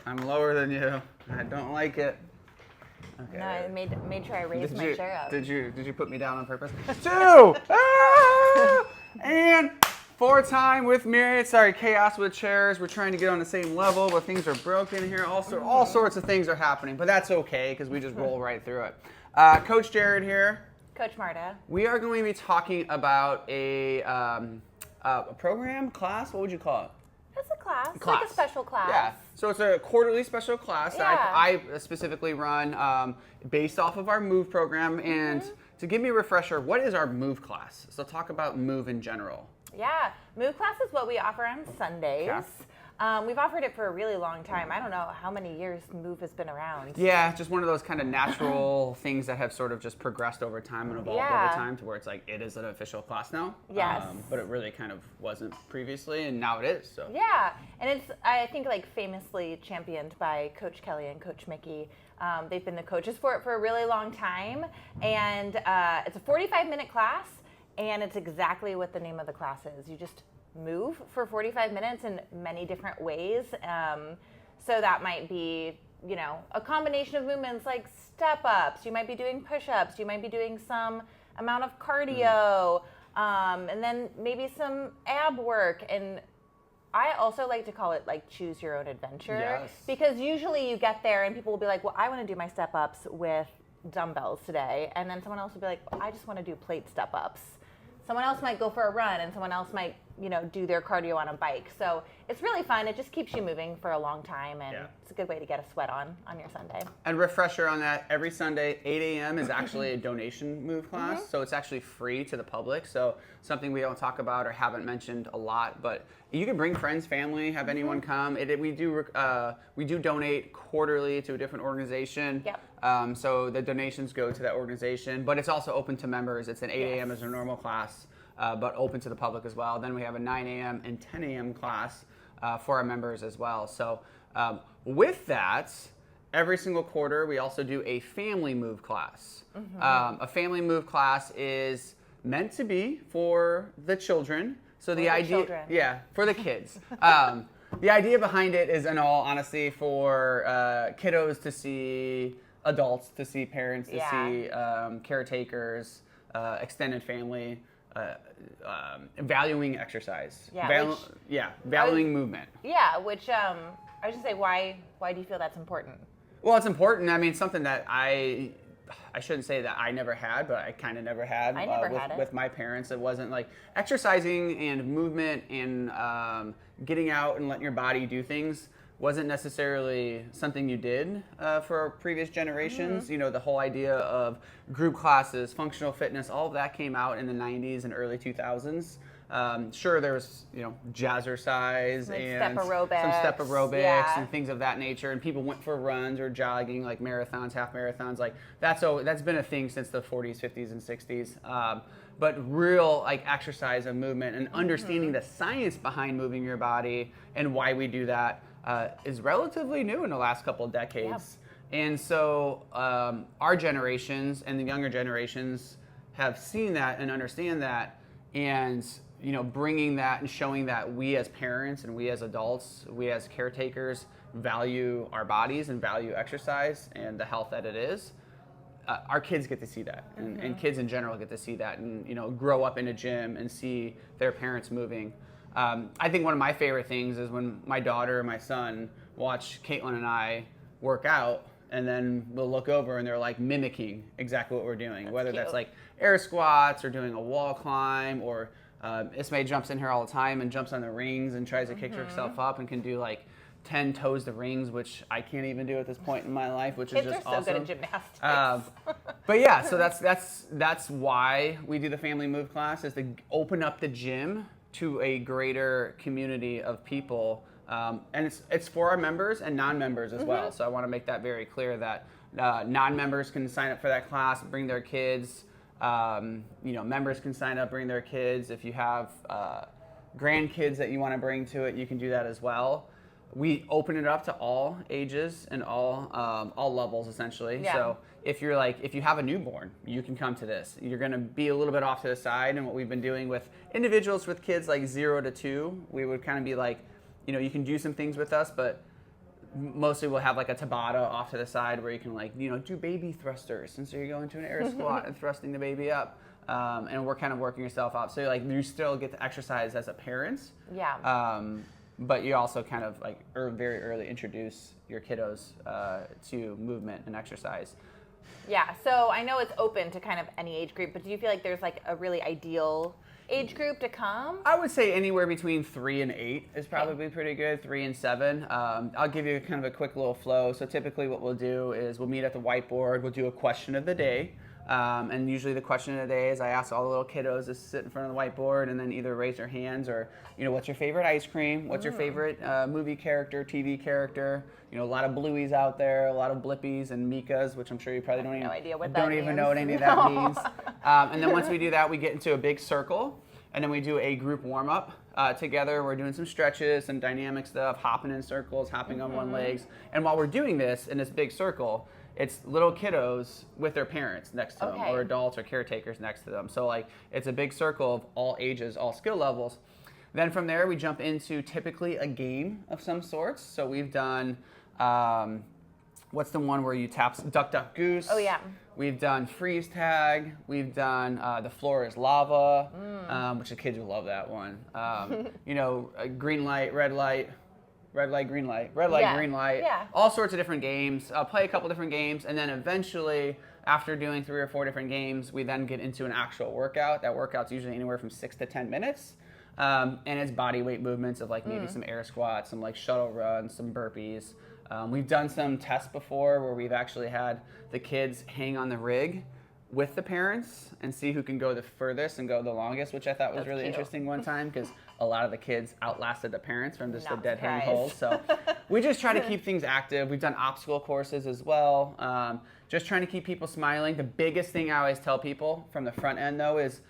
I'm lower than you. I don't like it. Okay. No, I made sure I raised my chair up. Did you put me down on purpose? 2! Ah! And 4 time with Myriad. Sorry, chaos with chairs. We're trying to get on the same level, but things are broken here. Also, all sorts of things are happening, but that's okay because we just roll right through it. Coach Jared here. Coach Marta. We are going to be talking about a program, class. What would you call it? It's a class. Like a special class. Yeah. So it's a quarterly special class that I specifically run based off of our MOVE program. And to give me a refresher, what is our MOVE class? So talk about MOVE in general. Yeah. MOVE class is what we offer on Sundays. Yeah. We've offered it for a really long time. I don't know how many years MOVE has been around. Yeah, just one of those kind of natural things that have sort of just progressed over time and evolved over time to where it's like it is an official class now. Yes. But it really kind of wasn't previously, and now it is. So. Yeah, and it's, I think, like famously championed by Coach Kelly and Coach Mickey. They've been the coaches for it for a really long time, and it's a 45-minute class, and it's exactly what the name of the class is. You just move for 45 minutes in many different ways. So that might be, you know, a combination of movements like step-ups. You might be doing push-ups. You might be doing some amount of cardio, and then maybe some ab work. And I also like to call it like choose your own adventure. Yes. Because usually you get there and people will be like, well, I want to do my step-ups with dumbbells today. And then someone else will be like, I just want to do plate step-ups. Someone else might go for a run, and someone else might, you know, do their cardio on a bike. So it's really fun. It just keeps you moving for a long time, and it's a good way to get a sweat on your Sunday. And refresher on that, every Sunday, 8 a.m. is actually a donation MOVE class, so it's actually free to the public. So something we don't talk about or haven't mentioned a lot, but you can bring friends, family, have anyone come. We do donate quarterly to a different organization. Yep. So the donations go to that organization, but it's also open to members. It's an 8 a.m. as a normal class, but open to the public as well. Then we have a 9 a.m. and 10 a.m. class for our members as well. So with that, every single quarter we also do a family MOVE class. A family MOVE class is meant to be for the children. So the idea, for the kids. The idea behind it is, in all honesty, for kiddos to see adults, to see parents, to see caretakers, extended family, valuing exercise, valuing movement. Yeah, which I was just say, why do you feel that's important? Well, it's important. I mean, something that I shouldn't say that I never had, but I kind of never had. I never had it. With my parents. It wasn't like exercising and movement and getting out and letting your body do things wasn't necessarily something you did for previous generations. You know, the whole idea of group classes, functional fitness, all of that came out in the 90s and early 2000s. Sure, there was, you know, jazzercise like and some step aerobics and things of that nature, and people went for runs or jogging, like marathons, half marathons, like that's been a thing since the 40s, 50s, and 60s. But real like exercise and movement and understanding the science behind moving your body and why we do that is relatively new in the last couple of decades. Yep. And so our generations and the younger generations have seen that and understand that, and you know, bringing that and showing that we as parents and we as adults, we as caretakers value our bodies and value exercise and the health that it is. Our kids get to see that, and kids in general get to see that, and you know, grow up in a gym and see their parents moving. I think one of my favorite things is when my daughter and my son watch Caitlin and I work out, and then we'll look over and they're like mimicking exactly what we're doing, whether that's like air squats or doing a wall climb, or Ismay jumps in here all the time and jumps on the rings and tries to kick herself up and can do like 10 toes to rings, which I can't even do at this point in my life, which is just awesome. Kids are so good at gymnastics. But yeah, so that's why we do the family MOVE class, is to open up the gym to a greater community of people, and it's for our members and non-members as well. So I want to make that very clear that non-members can sign up for that class, bring their kids. You know, members can sign up, bring their kids. If you have grandkids that you want to bring to it, you can do that as well. We open it up to all ages and all levels, essentially. Yeah. So if you have a newborn, you can come to this. You're going to be a little bit off to the side. And what we've been doing with individuals with kids like 0 to 2, we would kind of be like, you know, you can do some things with us, but mostly we'll have like a Tabata off to the side where you can like, do baby thrusters. And so you're going to an air squat and thrusting the baby up. And we're kind of working yourself up. So like you still get to exercise as a parent. Yeah. But you also kind of like very early introduce your kiddos to movement and exercise. Yeah, so I know it's open to kind of any age group, but do you feel like there's like a really ideal age group to come? I would say anywhere between 3 and 8 is probably pretty good, 3 and 7. I'll give you kind of a quick little flow. So typically what we'll do is we'll meet at the whiteboard, we'll do a question of the day. And usually the question of the day is I ask all the little kiddos to sit in front of the whiteboard and then either raise their hands or, what's your favorite ice cream? What's your favorite movie character, TV character? A lot of Blueies out there, a lot of Blippies and Mikas, which I'm sure you probably don't even know what any of that means. And then once we do that, we get into a big circle, and then we do a group warm-up together. We're doing some stretches, some dynamic stuff, hopping in circles, hopping on one legs. And while we're doing this in this big circle, it's little kiddos with their parents next to them, or adults or caretakers next to them. So like it's a big circle of all ages, all skill levels. Then from there, we jump into typically a game of some sorts. So we've done, what's the one where you tap duck, duck, goose? Oh, yeah. We've done freeze tag. We've done the floor is lava, which the kids will love that one. Green light, red light. Red light, green light, red light, green light, all sorts of different games. I'll play a couple different games, and then eventually, after doing 3 or 4 different games, we then get into an actual workout. That workout's usually anywhere from 6 to 10 minutes, and it's body weight movements of like maybe some air squats, some like shuttle runs, some burpees. We've done some tests before where we've actually had the kids hang on the rig with the parents and see who can go the furthest and go the longest, which I thought was really interesting one time because a lot of the kids outlasted the parents from just a dead hang hold. So we just try to keep things active. We've done obstacle courses as well. Just trying to keep people smiling. The biggest thing I always tell people from the front end though is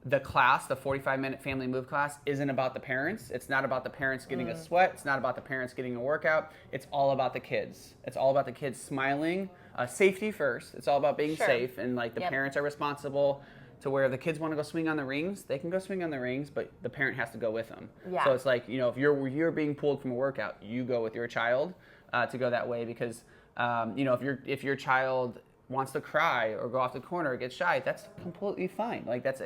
the class, the 45-minute family move class, isn't about the parents. It's not about the parents getting a sweat. It's not about the parents getting a workout. It's all about the kids. It's all about the kids smiling. Safety first. It's all about being safe, and like the parents are responsible to where the kids want to go swing on the rings, they can go swing on the rings, but the parent has to go with them. Yeah. So it's like, if you're being pulled from a workout, you go with your child to go that way because if your child wants to cry or go off the corner or get shy, that's completely fine. Like that's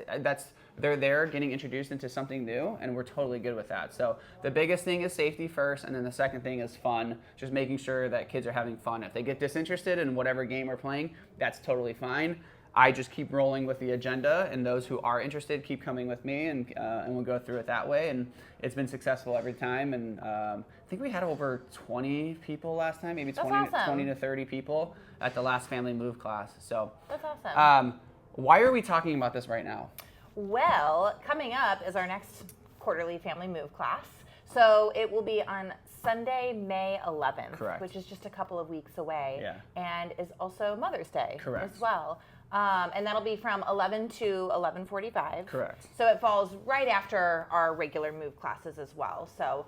they're there getting introduced into something new, and we're totally good with that. So the biggest thing is safety first, and then the second thing is fun. Just making sure that kids are having fun. If they get disinterested in whatever game we're playing, that's totally fine. I just keep rolling with the agenda, and those who are interested keep coming with me, and we'll go through it that way. And it's been successful every time. And I think we had over 20 people last time, maybe 20 to 30 people at the last family move class. So that's awesome. Why are we talking about this right now? Well, coming up is our next quarterly family move class. So it will be on Sunday, May 11th, Correct. Which is just a couple of weeks away. Yeah. And is also Mother's Day Correct. as well. And that'll be from 11 to 11:45. Correct. So it falls right after our regular move classes as well. So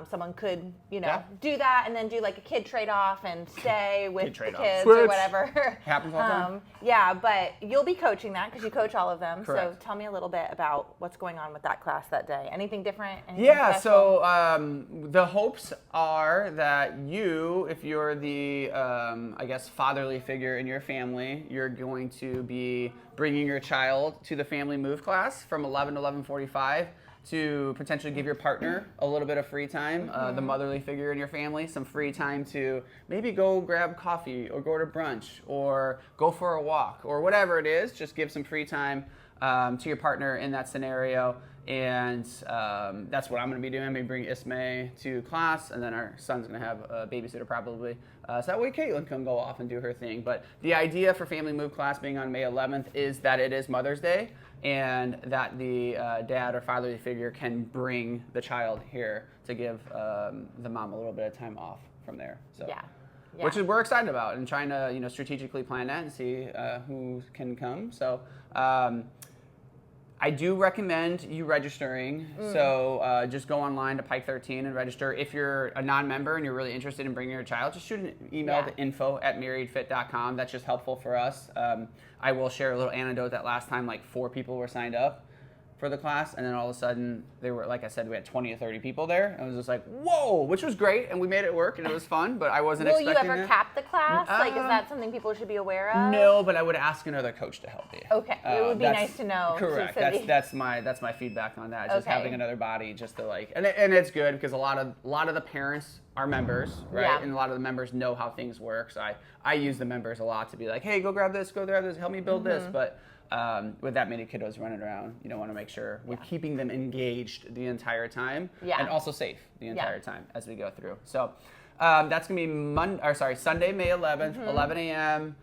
someone could, do that and then do like a kid trade-off and stay with the kids Switch. or whatever. Happens all the time. Yeah, but you'll be coaching that because you coach all of them. Correct. So tell me a little bit about what's going on with that class that day. Anything different? Anything Yeah, special? so the hopes are that you, if you're the, fatherly figure in your family, you're going to be bringing your child to the family move class from 11 to 11:45 to potentially give your partner a little bit of free time, the motherly figure in your family, some free time to maybe go grab coffee or go to brunch or go for a walk or whatever it is. Just give some free time to your partner in that scenario. And that's what I'm going to be doing. I'm going to bring Ismay to class, and then our son's going to have a babysitter probably. So that way Caitlin can go off and do her thing. But the idea for Family Move class being on May 11th is that it is Mother's Day, and that the dad or fatherly figure can bring the child here to give the mom a little bit of time off from there. So. Yeah. Which is we're excited about, and trying to strategically plan that and see who can come. So I do recommend you registering. So just go online to Pike 13 and register. If you're a non-member and you're really interested in bringing your child, just shoot an email to info@myriadfit.com. That's just helpful for us. I will share a little anecdote that last time 4 people were signed up. for the class, and then all of a sudden they were, like I said, we had 20 to 30 people there, and it was just like, whoa, which was great, and we made it work, and it was fun, but I wasn't Will expecting you ever it. cap the class? Like, is that something people should be aware of? No, but I would ask another coach to help me. Okay, it would be That's- nice to know. Correct. That's my feedback on that. Just Okay. having another body, just to like, and it's good because a lot of the parents are members, right? Yeah. And a lot of the members know how things work. So I use the members a lot to be like, hey, go grab this, help me build this. But with that many kiddos running around, you don't want to make sure we're keeping them engaged the entire time, and also safe the entire time as we go through. So that's gonna be Sunday, May 11th, 11 a.m.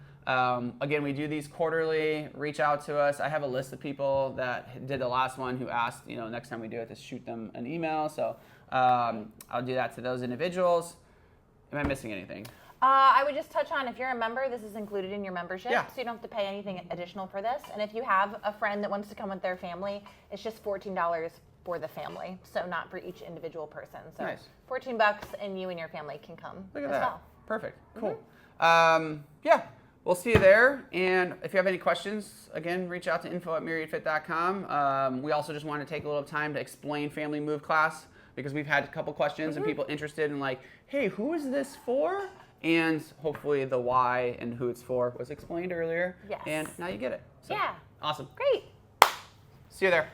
Again, we do these quarterly. Reach out to us. I have a list of people that did the last one who asked, next time we do it, to shoot them an email. So I'll do that to those individuals. Am I missing anything? I would just touch on, if you're a member, this is included in your membership, Yeah. so you don't have to pay anything additional for this. And if you have a friend that wants to come with their family, it's just $14 for the family, so not for each individual person. So Nice. $14 and you and your family can come Look at as that. well. Perfect. Cool. Yeah. We'll see you there. And if you have any questions, again, reach out to info@myriadfit.com. We also just want to take a little time to explain Family Move class, because we've had a couple questions and people interested in like, hey, who is this for? And hopefully the why and who it's for was explained earlier. Yes. And now you get it. So, Yeah. Awesome. Great. See you there.